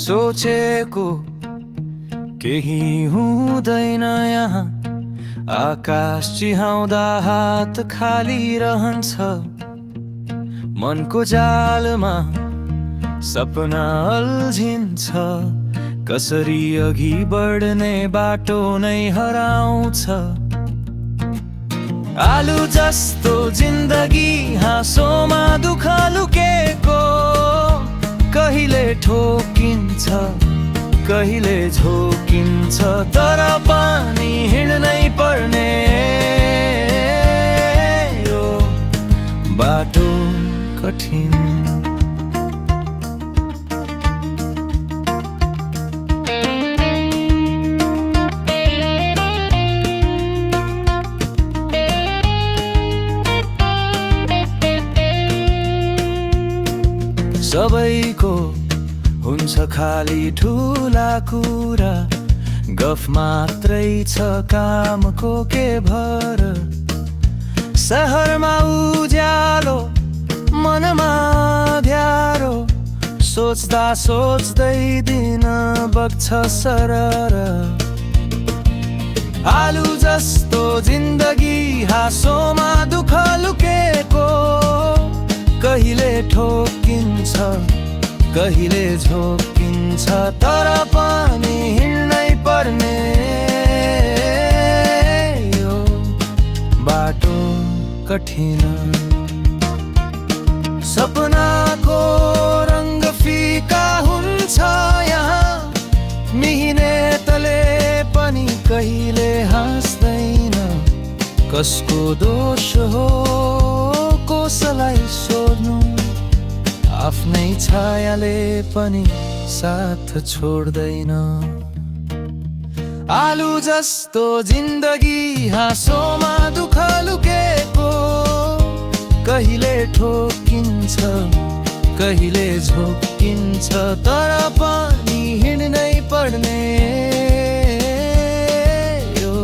सोचेको केही हुँदैन यहाँ। आकाश चिहाउँदा हात खाली रहन्छ। मनको जालमा सपना अल्झिन्छ। कसरी अघि बढ्ने बाटो नै हराउँछ। आलु जस्तो जिन्दगी हाँसोमा दुःख लुकेको। कहिले ठोकिन्छ कहिले झोकिन्छ, तर पनि हिँड्नै पर्ने यो बाटो कठिन। सबैको हुन्छ खाली ठुला कुरा। गफ मात्रै छ कामको के भर। सहरमा उज्यालो मनमा ध्यारो। सोच्दा सोच्दै दिन बग्छ सरर। आलु जस्तो जिन्दगी हाँसोमा दुःख लुकेको। कहिले ठोकिन्छ कहिले झोकिन्छ, तर पनि हिँड्नै पर्ने यो बाटो कठिन। सपनाको रङ्ग फिका हुन्छ यहाँ। मिहिनेतले पनि कहिले हाँस्दैन। कसको दोष हो कसलाई सोध्नु। आफ्नै छायाले पनि साथ छोड्दैन। आलु जस्तो जिन्दगी हाँसोमा दुःख लुकेको। कहिले ठोकिन्छ कहिले झोकिन्छ, तर पनि हिँड्नै पर्ने यो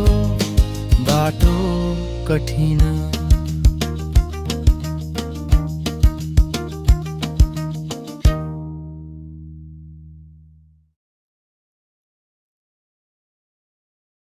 बाटो कठिन।